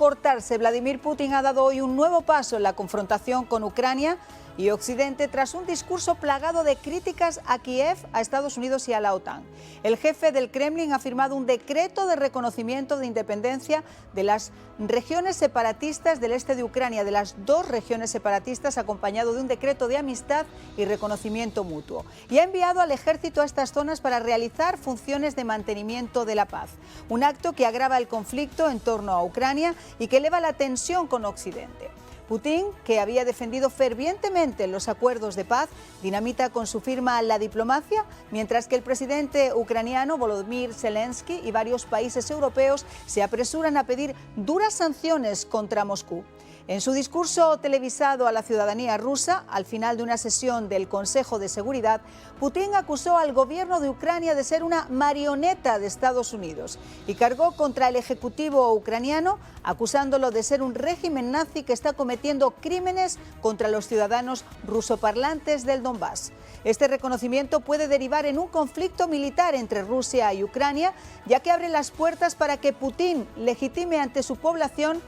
cortarse. Vladimir Putin ha dado hoy un nuevo paso en la confrontación con Ucrania y Occidente tras un discurso plagado de críticas a Kiev, a Estados Unidos y a la OTAN. El jefe del Kremlin ha firmado un decreto de reconocimiento de independencia de las regiones separatistas del este de Ucrania, de las dos regiones separatistas, acompañado de un decreto de amistad y reconocimiento mutuo. Y ha enviado al ejército a estas zonas para realizar funciones de mantenimiento de la paz. Un acto que agrava el conflicto en torno a Ucrania y que eleva la tensión con Occidente. Putin, que había defendido fervientemente los acuerdos de paz, dinamita con su firma la diplomacia, mientras que el presidente ucraniano Volodymyr Zelensky y varios países europeos se apresuran a pedir duras sanciones contra Moscú. En su discurso televisado a la ciudadanía rusa, al final de una sesión del Consejo de Seguridad, Putin acusó al gobierno de Ucrania de ser una marioneta de Estados Unidos y cargó contra el ejecutivo ucraniano, acusándolo de ser un régimen nazi que está cometiendo crímenes contra los ciudadanos rusoparlantes del Donbass. Este reconocimiento puede derivar en un conflicto militar entre Rusia y Ucrania, ya que abre las puertas para que Putin legitime ante su población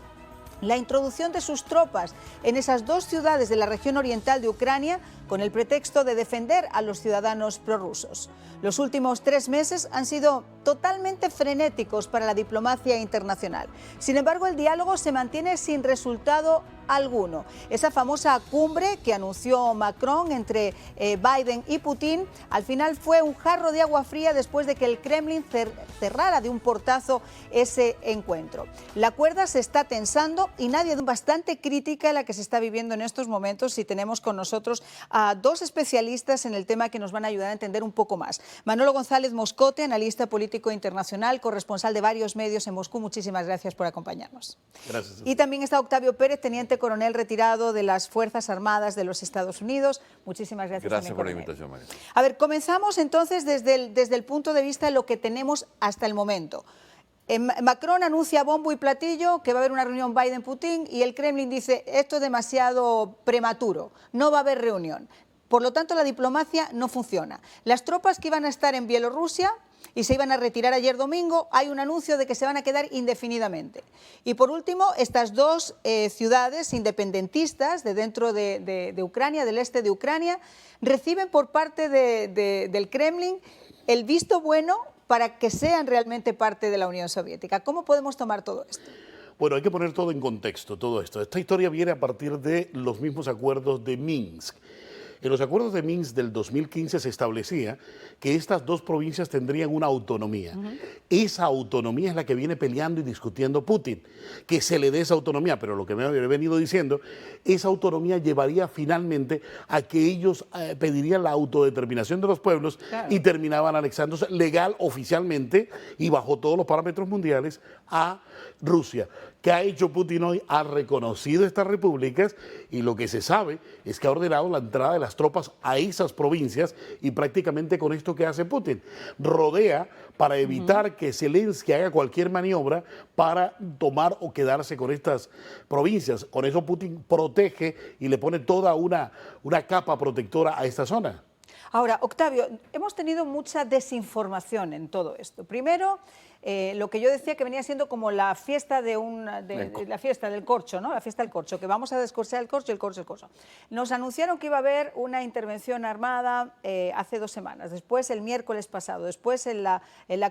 la introducción de sus tropas en esas dos ciudades de la región oriental de Ucrania con el pretexto de defender a los ciudadanos prorrusos. Los últimos 3 meses han sido totalmente frenéticos para la diplomacia internacional. Sin embargo, el diálogo se mantiene sin resultado alguno. Esa famosa cumbre que anunció Macron entre Biden y Putin, al final fue un jarro de agua fría después de que el Kremlin cerrara de un portazo ese encuentro. La cuerda se está tensando y nadie bastante crítica la que se está viviendo en estos momentos, si tenemos con nosotros a dos especialistas en el tema que nos van a ayudar a entender un poco más. Manolo González Moscote, analista político internacional, corresponsal de varios medios en Moscú. Muchísimas gracias por acompañarnos. Gracias. Y también está Octavio Pérez, teniente coronel retirado de las Fuerzas Armadas de los Estados Unidos. Muchísimas gracias. Gracias por la coronel. invitación, María. A ver, comenzamos entonces desde el punto de vista de lo que tenemos hasta el momento. Macron anuncia bombo y platillo que va a haber una reunión Biden-Putin y el Kremlin dice esto es demasiado prematuro, no va a haber reunión. Por lo tanto, la diplomacia no funciona. Las tropas que iban a estar en Bielorrusia y se iban a retirar ayer domingo, hay un anuncio de que se van a quedar indefinidamente. Y por último, estas dos ciudades independentistas de dentro de Ucrania, del este de Ucrania, reciben por parte del Kremlin el visto bueno para que sean realmente parte de la Unión Soviética. ¿Cómo podemos tomar todo esto? Bueno, hay que poner todo en contexto, todo esto. Esta historia viene a partir de los mismos acuerdos de Minsk. En los acuerdos de Minsk del 2015 se establecía que estas dos provincias tendrían una autonomía. Esa autonomía es la que viene peleando y discutiendo Putin, que se le dé esa autonomía, pero lo que me he venido diciendo, esa autonomía llevaría finalmente a que ellos pedirían la autodeterminación de los pueblos, claro, y terminaban anexándose legal, oficialmente y bajo todos los parámetros mundiales a Rusia. ¿Qué ha hecho Putin hoy? Ha reconocido estas repúblicas y lo que se sabe es que ha ordenado la entrada de las tropas a esas provincias y prácticamente con esto que hace Putin, rodea para evitar que Zelensky haga cualquier maniobra para tomar o quedarse con estas provincias. Con eso Putin protege y le pone toda una capa protectora a esta zona. Ahora, Octavio, hemos tenido mucha desinformación en todo esto. Primero, lo que yo decía que venía siendo como la fiesta la fiesta del corcho, ¿no? La fiesta del corcho, que vamos a descorchar el corcho, el corcho, el corcho. Nos anunciaron que iba a haber una intervención armada hace 2 semanas, después el miércoles pasado, después en la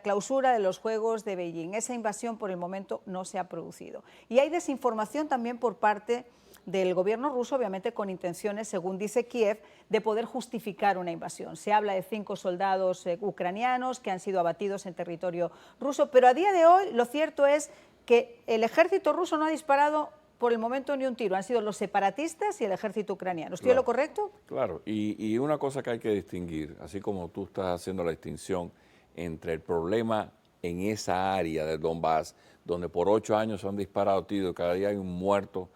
clausura de los Juegos de Beijing. Esa invasión por el momento no se ha producido. Y hay desinformación también por parte del gobierno ruso, obviamente con intenciones, según dice Kiev, de poder justificar una invasión. Se habla de 5 soldados ucranianos que han sido abatidos en territorio ruso, pero a día de hoy lo cierto es que el ejército ruso no ha disparado por el momento ni un tiro, han sido los separatistas y el ejército ucraniano. ¿Estoy en lo correcto? Claro, y una cosa que hay que distinguir, así como tú estás haciendo la distinción entre el problema en esa área del Donbass, donde por 8 años se han disparado tiros, cada día hay un muerto,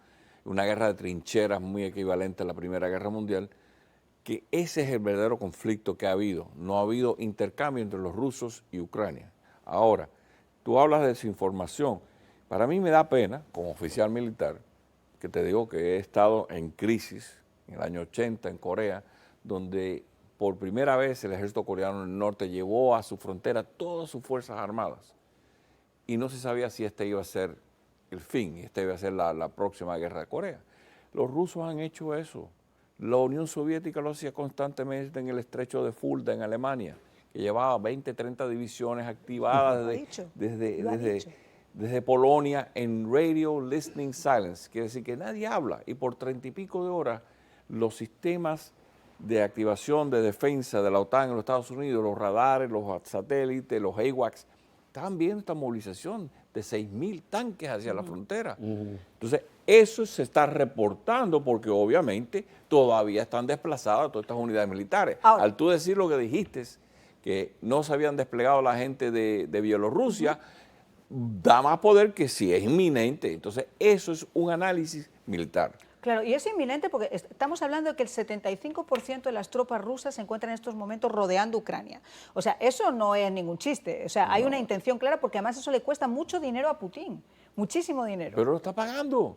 una guerra de trincheras muy equivalente a la Primera Guerra Mundial, que ese es el verdadero conflicto que ha habido. No ha habido intercambio entre los rusos y Ucrania. Ahora, tú hablas de desinformación. Para mí me da pena, como oficial militar, que te digo que he estado en crisis en el año 80 en Corea, donde por primera vez el ejército coreano del norte llevó a su frontera todas sus fuerzas armadas y no se sabía si esta iba a ser el fin. Esta iba a ser la próxima guerra de Corea. Los rusos han hecho eso. La Unión Soviética lo hacía constantemente en el estrecho de Fulda, en Alemania, que llevaba 20, 30 divisiones activadas desde Polonia en Radio Listening Silence. Quiere decir que nadie habla y por 30 y pico de horas los sistemas de activación de defensa de la OTAN en los Estados Unidos, los radares, los satélites, los AWACS, estaban viendo esta movilización de 6.000 tanques hacia la frontera. Entonces, eso se está reportando porque obviamente todavía están desplazadas todas estas unidades militares. Ahora, al tú decir lo que dijiste, que no se habían desplegado la gente de Bielorrusia, da más poder que si es inminente. Entonces, eso es un análisis militar. Claro, y es inminente porque estamos hablando de que el 75% de las tropas rusas se encuentran en estos momentos rodeando Ucrania. O sea, eso no es ningún chiste. O sea, hay una intención clara porque además eso le cuesta mucho dinero a Putin, muchísimo dinero. Pero lo está pagando.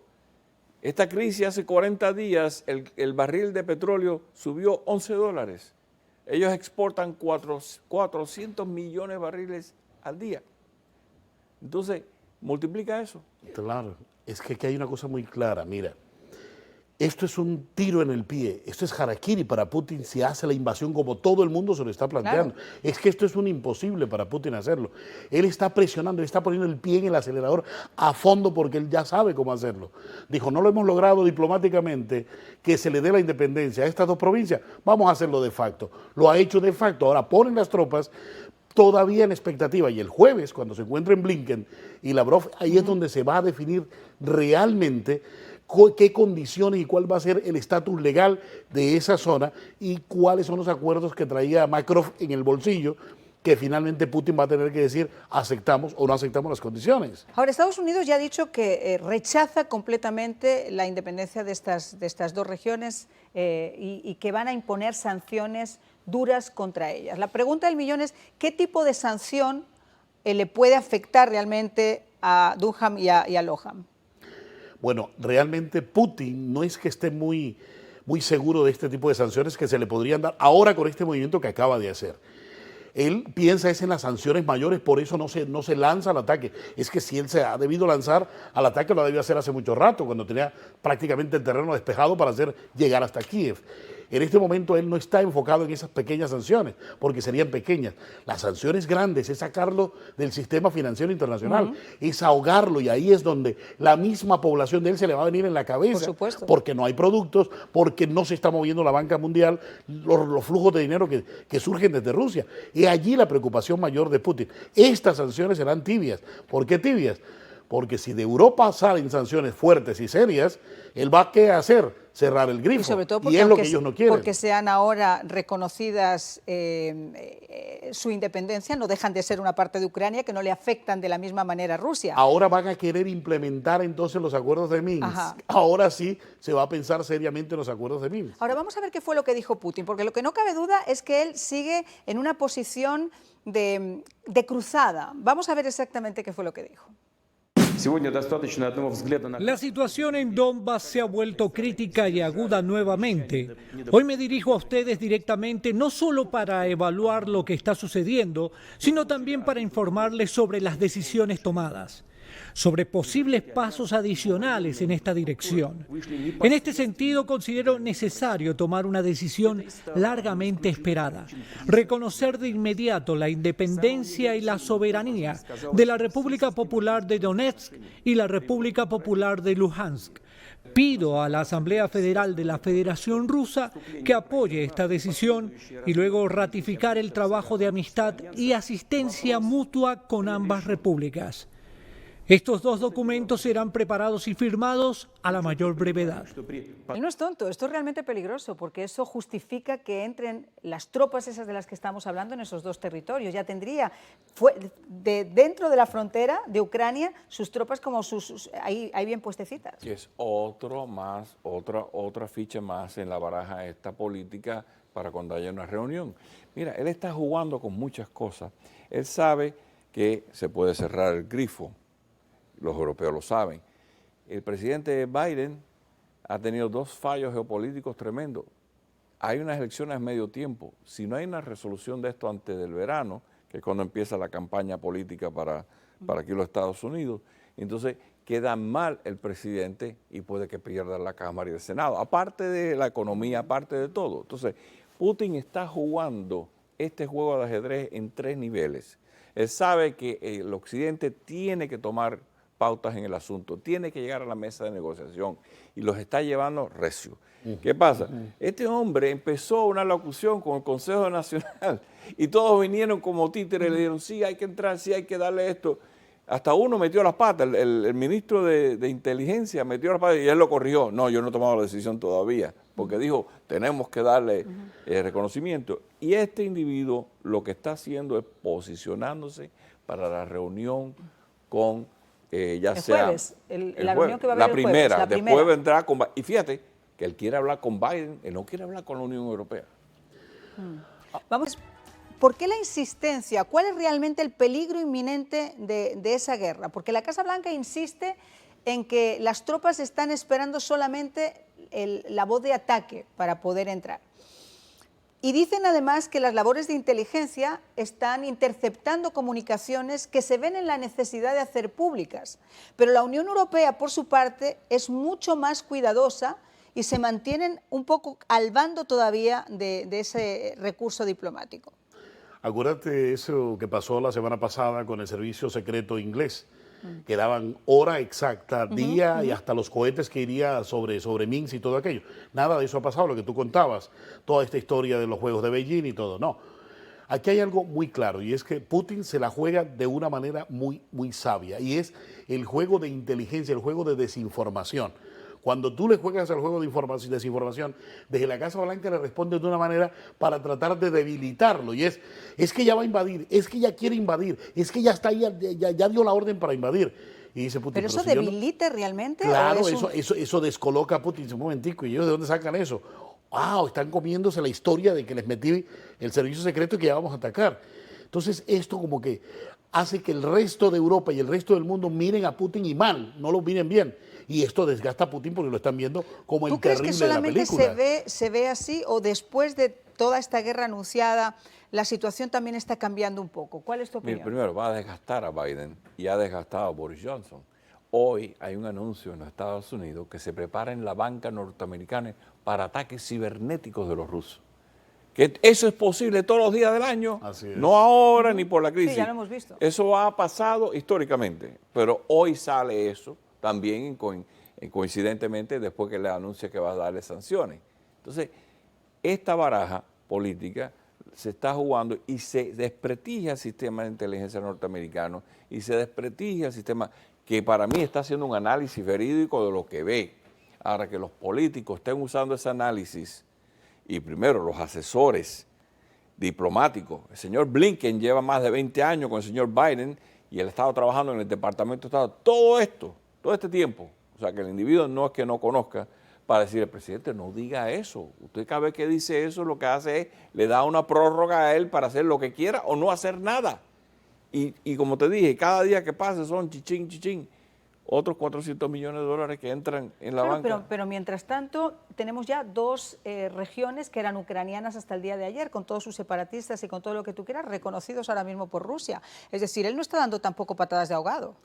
Esta crisis hace 40 días, el barril de petróleo subió $11. Ellos exportan 400 millones de barriles al día. Entonces, multiplica eso. Claro, es que aquí hay una cosa muy clara, mira. Esto es un tiro en el pie, esto es harakiri para Putin si hace la invasión como todo el mundo se lo está planteando. Claro. Es que esto es un imposible para Putin hacerlo. Él está presionando, él está poniendo el pie en el acelerador a fondo porque él ya sabe cómo hacerlo. Dijo, no lo hemos logrado diplomáticamente que se le dé la independencia a estas dos provincias, vamos a hacerlo de facto. Lo ha hecho de facto, ahora ponen las tropas todavía en expectativa y el jueves cuando se encuentren Blinken y Lavrov, ahí es donde se va a definir realmente qué condiciones y cuál va a ser el estatus legal de esa zona y cuáles son los acuerdos que traía Makarov en el bolsillo, que finalmente Putin va a tener que decir aceptamos o no aceptamos las condiciones. Ahora, Estados Unidos ya ha dicho que rechaza completamente la independencia de estas dos regiones y que van a imponer sanciones duras contra ellas. La pregunta del millón es, ¿qué tipo de sanción le puede afectar realmente a Duham y a Loham? Bueno, realmente Putin no es que esté muy seguro de este tipo de sanciones que se le podrían dar ahora con este movimiento que acaba de hacer. Él piensa es en las sanciones mayores, por eso no se lanza al ataque. Es que si él se ha debido lanzar al ataque, lo debió hacer hace mucho rato, cuando tenía prácticamente el terreno despejado para llegar hasta Kiev. En este momento él no está enfocado en esas pequeñas sanciones, porque serían pequeñas. Las sanciones grandes es sacarlo del sistema financiero internacional, es ahogarlo, y ahí es donde la misma población de él se le va a venir en la cabeza. Por supuesto. Porque no hay productos, porque no se está moviendo la banca mundial, los flujos de dinero que surgen desde Rusia. Y allí la preocupación mayor de Putin. Estas sanciones serán tibias. ¿Por qué tibias? Porque si de Europa salen sanciones fuertes y serias, él va a hacer cerrar el grifo. Y sobre todo porque y es lo que ellos no quieren. Porque sean ahora reconocidas su independencia, no dejan de ser una parte de Ucrania que no le afectan de la misma manera a Rusia. Ahora van a querer implementar entonces los acuerdos de Minsk. Ajá. Ahora sí se va a pensar seriamente en los acuerdos de Minsk. Ahora vamos a ver qué fue lo que dijo Putin, porque lo que no cabe duda es que él sigue en una posición de cruzada. Vamos a ver exactamente qué fue lo que dijo. La situación en Donbass se ha vuelto crítica y aguda nuevamente. Hoy me dirijo a ustedes directamente no solo para evaluar lo que está sucediendo, sino también para informarles sobre las decisiones tomadas, sobre posibles pasos adicionales en esta dirección. En este sentido, considero necesario tomar una decisión largamente esperada, reconocer de inmediato la independencia y la soberanía de la República Popular de Donetsk y la República Popular de Luhansk. Pido a la Asamblea Federal de la Federación Rusa que apoye esta decisión y luego ratificar el trabajo de amistad y asistencia mutua con ambas repúblicas. Estos dos documentos serán preparados y firmados a la mayor brevedad. Y no es tonto, esto es realmente peligroso porque eso justifica que entren las tropas esas de las que estamos hablando en esos dos territorios. Ya tendría dentro de la frontera de Ucrania sus tropas como ahí bien puestecitas. Y es otra ficha más en la baraja esta política para cuando haya una reunión. Mira, él está jugando con muchas cosas. Él sabe que se puede cerrar el grifo. Los europeos lo saben. El presidente Biden ha tenido dos fallos geopolíticos tremendos. Hay unas elecciones a medio tiempo. Si no hay una resolución de esto antes del verano, que es cuando empieza la campaña política para aquí los Estados Unidos, entonces queda mal el presidente y puede que pierda la Cámara y el Senado, aparte de la economía, aparte de todo. Entonces, Putin está jugando este juego de ajedrez en 3 niveles. Él sabe que el Occidente tiene que tomar pautas en el asunto, tiene que llegar a la mesa de negociación y los está llevando recio. ¿Qué pasa? Este hombre empezó una locución con el Consejo Nacional y todos vinieron como títeres y le dijeron, sí, hay que entrar, sí, hay que darle esto. Hasta uno metió las patas, el ministro de Inteligencia metió las patas y él lo corrigió. No, yo no he tomado la decisión todavía, porque dijo, tenemos que darle reconocimiento. Y este individuo lo que está haciendo es posicionándose para la reunión con, ya el sea... jueves, la jueves, reunión que va a haber la el primera, jueves, después vendrá con... Y fíjate que él quiere hablar con Biden, él no quiere hablar con la Unión Europea. Vamos, ¿por qué la insistencia? ¿Cuál es realmente el peligro inminente de esa guerra? Porque la Casa Blanca insiste en que las tropas están esperando solamente la voz de ataque para poder entrar. Y dicen además que las labores de inteligencia están interceptando comunicaciones que se ven en la necesidad de hacer públicas. Pero la Unión Europea, por su parte, es mucho más cuidadosa y se mantienen un poco al bando todavía de ese recurso diplomático. Acuérdate eso que pasó la semana pasada con el servicio secreto inglés, que daban hora exacta, día y hasta los cohetes que iría sobre Minsk y todo aquello. Nada de eso ha pasado, lo que tú contabas, toda esta historia de los Juegos de Beijing y todo, no. Aquí hay algo muy claro y es que Putin se la juega de una manera muy sabia y es el juego de inteligencia, el juego de desinformación. Cuando tú le juegas al juego de desinformación, desde la Casa Blanca le responden de una manera para tratar de debilitarlo. Y es que ya va a invadir, es que ya quiere invadir, es que ya está ahí, ya dio la orden para invadir. Y dice Putin, ¿Pero eso si debilita realmente? Claro, eso descoloca a Putin. Un momentico, ¿y ellos de dónde sacan eso? Están comiéndose la historia de que les metí el servicio secreto y que ya vamos a atacar. Entonces esto como que hace que el resto de Europa y el resto del mundo miren a Putin y mal, no lo miren bien. Y esto desgasta a Putin porque lo están viendo como el terrible de la película. ¿Tú crees que solamente se ve así o después de toda esta guerra anunciada la situación también está cambiando un poco? ¿Cuál es tu opinión? Mira, primero, va a desgastar a Biden y ha desgastado a Boris Johnson. Hoy hay un anuncio en los Estados Unidos que se prepara en la banca norteamericana para ataques cibernéticos de los rusos. Que eso es posible todos los días del año, no ahora ni por la crisis. Sí, ya lo hemos visto. Eso ha pasado históricamente, pero hoy sale eso también coincidentemente después que le anuncia que va a darle sanciones. Entonces, esta baraja política se está jugando y se desprestigia el sistema de inteligencia norteamericano y se desprestigia el sistema que para mí está haciendo un análisis verídico de lo que ve. Ahora que los políticos estén usando ese análisis y primero los asesores diplomáticos, el señor Blinken lleva más de 20 años con el señor Biden y él ha estado trabajando en el Departamento de Estado, todo este tiempo, o sea que el individuo no es que no conozca para decir, el presidente no diga eso, usted cada vez que dice eso lo que hace es, le da una prórroga a él para hacer lo que quiera o no hacer nada. Y como te dije, cada día que pase son chichín, otros 400 millones de dólares que entran en la banca. Pero mientras tanto tenemos ya 2 regiones que eran ucranianas hasta el día de ayer, con todos sus separatistas y con todo lo que tú quieras, reconocidos ahora mismo por Rusia. Es decir, él no está dando tampoco patadas de ahogado.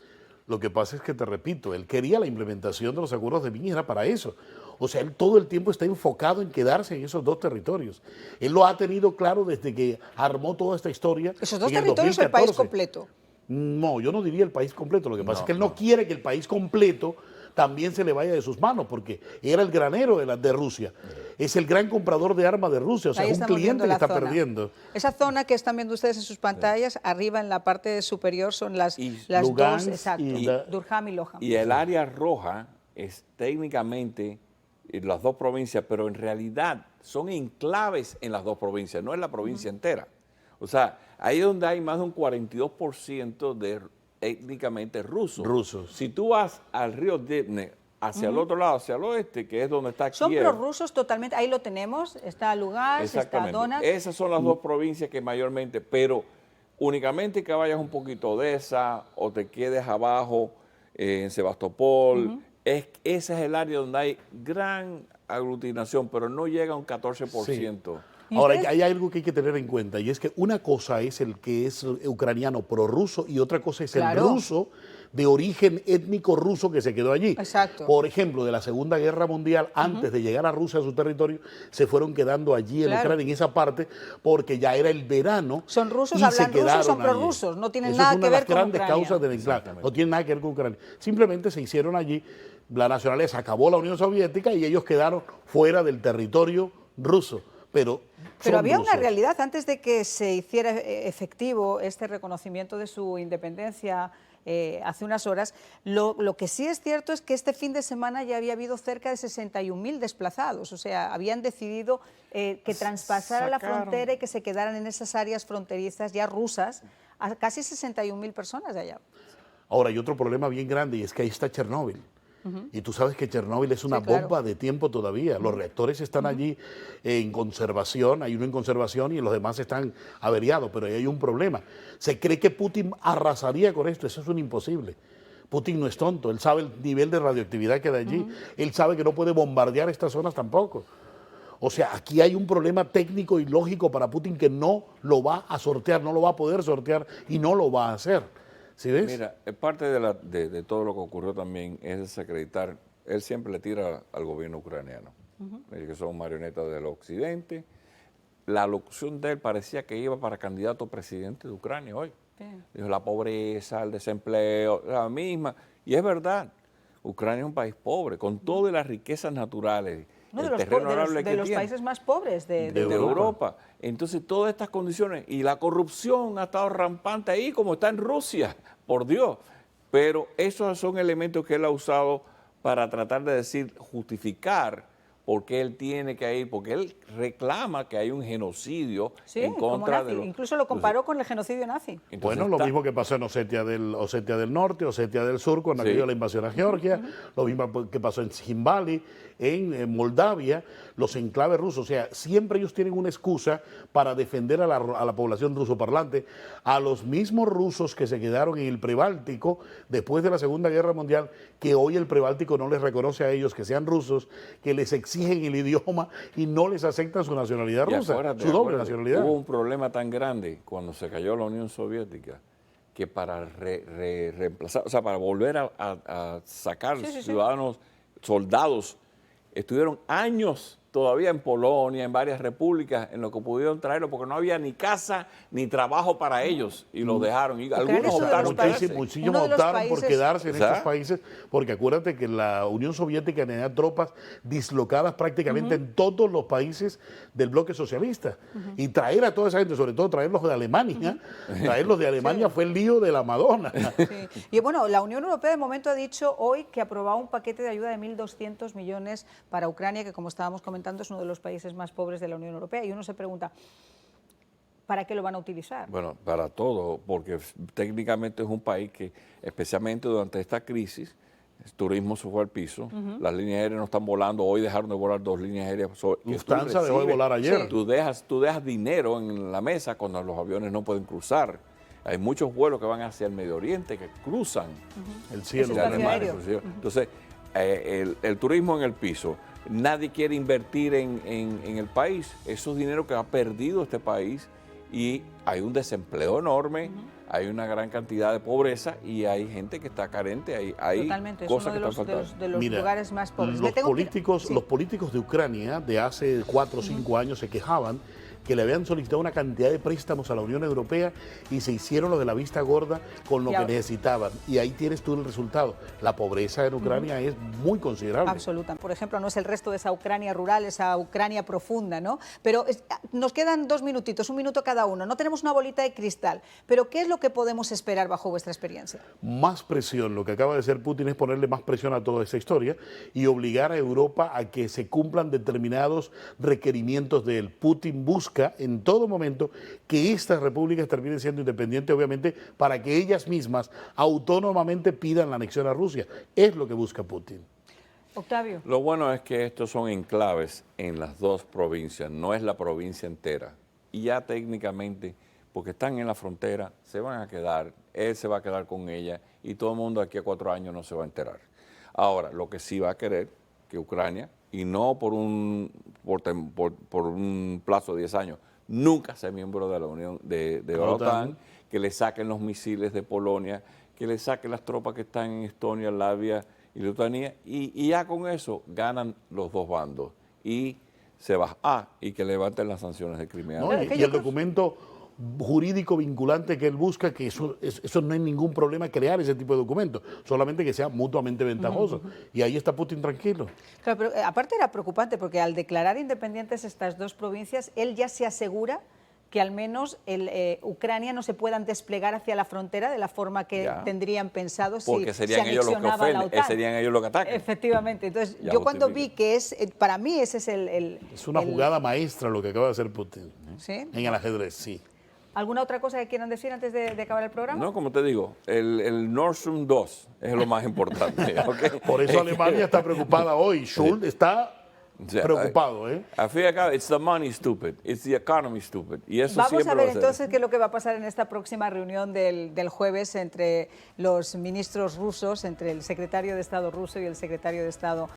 Lo que pasa es que, te repito, él quería la implementación de los acuerdos de Minsk, era para eso. O sea, él todo el tiempo está enfocado en quedarse en esos 2 territorios. Él lo ha tenido claro desde que armó toda esta historia. ¿Esos 2 territorios o el país completo? No, yo no diría el país completo. Lo que pasa es que él no quiere que el país completo también se le vaya de sus manos, porque era el granero de Rusia. Es el gran comprador de armas de Rusia, o sea, es un cliente que está perdiendo. Esa zona que están viendo ustedes en sus pantallas, arriba en la parte superior son las Lugansk, 2, exacto, Durham y Loham. Y el área roja es técnicamente las 2 provincias, pero en realidad son enclaves en las 2 provincias, no es la provincia entera. O sea, ahí es donde hay más de un 42% de étnicamente rusos. Si tú vas al río Dnepr, hacia el otro lado, hacia el oeste, que es donde está Kiev. Son prorrusos totalmente, ahí lo tenemos, está Lugansk, está Donetsk. Esas son las 2 provincias que mayormente, pero únicamente que vayas un poquito de esa o te quedes abajo en Sebastopol, ese es el área donde hay gran aglutinación, pero no llega a un 14%. Sí. Ahora, hay algo que hay que tener en cuenta, y es que una cosa es el que es ucraniano prorruso y otra cosa es el ruso de origen étnico ruso que se quedó allí. Exacto. Por ejemplo, de la Segunda Guerra Mundial, antes de llegar a Rusia, a su territorio, se fueron quedando allí en Ucrania, en esa parte, porque ya era el verano. Son rusos, y hablan se ruso y quedaron son allí. prorrusos, no tienen Eso nada es una que de ver las con grandes Ucrania. causas del enclave. No tiene nada que ver con Ucrania. Simplemente se hicieron allí, la nacionaleza acabó la Unión Soviética y ellos quedaron fuera del territorio ruso. Pero había una rusos. realidad antes de que se hiciera efectivo este reconocimiento de su independencia hace unas horas. Lo que sí es cierto es que este fin de semana ya había habido cerca de 61.000 desplazados, o sea, habían decidido que traspasara la frontera y que se quedaran en esas áreas fronterizas ya rusas, a casi 61.000 personas de allá. Ahora, hay otro problema bien grande y es que ahí está Chernóbil. Y tú sabes que Chernóbil es una bomba de tiempo todavía. Los reactores están allí en conservación, hay uno en conservación y los demás están averiados, pero ahí hay un problema. Se cree que Putin arrasaría con esto, eso es un imposible. Putin no es tonto, él sabe el nivel de radioactividad que hay allí, él sabe que no puede bombardear estas zonas tampoco. O sea, aquí hay un problema técnico y lógico para Putin que no lo va a sortear, no lo va a poder sortear y no lo va a hacer. ¿Sí ves? Mira, parte de todo lo que ocurrió también es desacreditar, él siempre le tira al gobierno ucraniano, que son marionetas del occidente. La locución de él parecía que iba para candidato a presidente de Ucrania hoy. Dijo la pobreza, el desempleo, la misma. Y es verdad, Ucrania es un país pobre, con todas las riquezas naturales. No, el de terreno arable de que los tiene. países más pobres de Europa. Entonces, todas estas condiciones, y la corrupción ha estado rampante ahí, como está en Rusia, por Dios. Pero esos son elementos que él ha usado para tratar de decir, justificar por qué él tiene que ir, porque él reclama que hay un genocidio en contra como nazi. de los... Incluso lo comparó con el genocidio nazi. Entonces, bueno, lo mismo que pasó en Osetia del Norte, Osetia del Sur, cuando aquello la invasión a Georgia, lo mismo que pasó en Zimbali, en Moldavia, los enclaves rusos. O sea, siempre ellos tienen una excusa para defender a la población rusoparlante, a los mismos rusos que se quedaron en el Prebáltico después de la Segunda Guerra Mundial, que hoy el Prebáltico no les reconoce a ellos que sean rusos, que les exigen el idioma y no les aceptan su nacionalidad rusa, su doble nacionalidad. Hubo un problema tan grande cuando se cayó la Unión Soviética que para reemplazar, o sea, para volver a sacar ciudadanos, soldados, estuvieron años todavía en Polonia, en varias repúblicas, en lo que pudieron traerlo, porque no había ni casa ni trabajo para ellos, y lo dejaron. Y algunos optaron por quedarse. Muchísimos optaron por quedarse en estos países, porque acuérdate que la Unión Soviética tenía tropas dislocadas prácticamente en todos los países del bloque socialista. Y traer a toda esa gente, sobre todo traerlos de Alemania, traerlos de Alemania fue el lío de la Madonna. Y bueno, la Unión Europea de momento ha dicho hoy que aprobaba un paquete de ayuda de 1.200 millones para Ucrania, que como estábamos comentando es uno de los países más pobres de la Unión Europea, y uno se pregunta, ¿para qué lo van a utilizar? Bueno, para todo, porque técnicamente es un país que, especialmente durante esta crisis, el turismo se fue al piso, las líneas aéreas no están volando, hoy dejaron de volar 2 líneas aéreas. Lufthansa dejó de volar ayer. Tú dejas dinero en la mesa cuando los aviones no pueden cruzar. Hay muchos vuelos que van hacia el Medio Oriente, que cruzan el cielo. Entonces, el turismo en el piso. Nadie quiere invertir en el país. Esos dineros que ha perdido este país, y hay un desempleo enorme, hay una gran cantidad de pobreza y hay gente que está carente, hay cosas que están faltando. De los lugares más pobres. Los políticos de Ucrania de hace 4 o 5 años se quejaban que le habían solicitado una cantidad de préstamos a la Unión Europea y se hicieron lo de la vista gorda con lo que necesitaban. Y ahí tienes tú el resultado. La pobreza en Ucrania es muy considerable. Absoluta. Por ejemplo, no es el resto de esa Ucrania rural, esa Ucrania profunda, ¿no? Pero nos quedan 2 minutitos, 1 minuto cada uno. No tenemos una bolita de cristal. Pero ¿qué es lo que podemos esperar bajo vuestra experiencia? Más presión. Lo que acaba de hacer Putin es ponerle más presión a toda esta historia y obligar a Europa a que se cumplan determinados requerimientos de él. Putin busca en todo momento que estas repúblicas terminen siendo independientes, obviamente, para que ellas mismas autónomamente pidan la anexión a Rusia. Es lo que busca Putin. Octavio. Lo bueno es que estos son enclaves en las 2 provincias, no es la provincia entera. Y ya técnicamente, porque están en la frontera, se van a quedar, él se va a quedar con ella y todo el mundo aquí a 4 años no se va a enterar. Ahora, lo que sí va a querer que Ucrania, y no por un plazo de 10 años, nunca sea miembro de la Unión de la OTAN, que le saquen los misiles de Polonia, que le saque las tropas que están en Estonia, Latvia y Lituania, y ya con eso ganan los dos bandos y se va y que levanten las sanciones de Crimea. ¿No? Y el documento jurídico vinculante que él busca, que eso no hay ningún problema crear ese tipo de documentos, solamente que sea mutuamente ventajoso. Y ahí está Putin tranquilo. Claro, pero aparte era preocupante porque al declarar independientes estas dos provincias, él ya se asegura que al menos Ucrania no se puedan desplegar hacia la frontera de la forma que tendrían pensado si porque serían se ellos los que anexionaba la ofenden, OTAN. serían ellos los que atacan. Efectivamente. Entonces, Ya yo cuando justifica. vi que para mí ese es Es una jugada maestra lo que acaba de hacer Putin. ¿Sí? En el ajedrez, sí. ¿Alguna otra cosa que quieran decir antes de acabar el programa? No, como te digo, el Nord Stream 2 es lo más importante. ¿Okay? Por eso Alemania está preocupada hoy. Scholz está preocupado, ¿eh? Al fin y al cabo, it's the money stupid, it's the economy stupid. Y eso Vamos siempre a va ver ser. entonces qué es lo que va a pasar en esta próxima reunión del jueves entre los ministros rusos, entre el secretario de Estado ruso y el secretario de Estado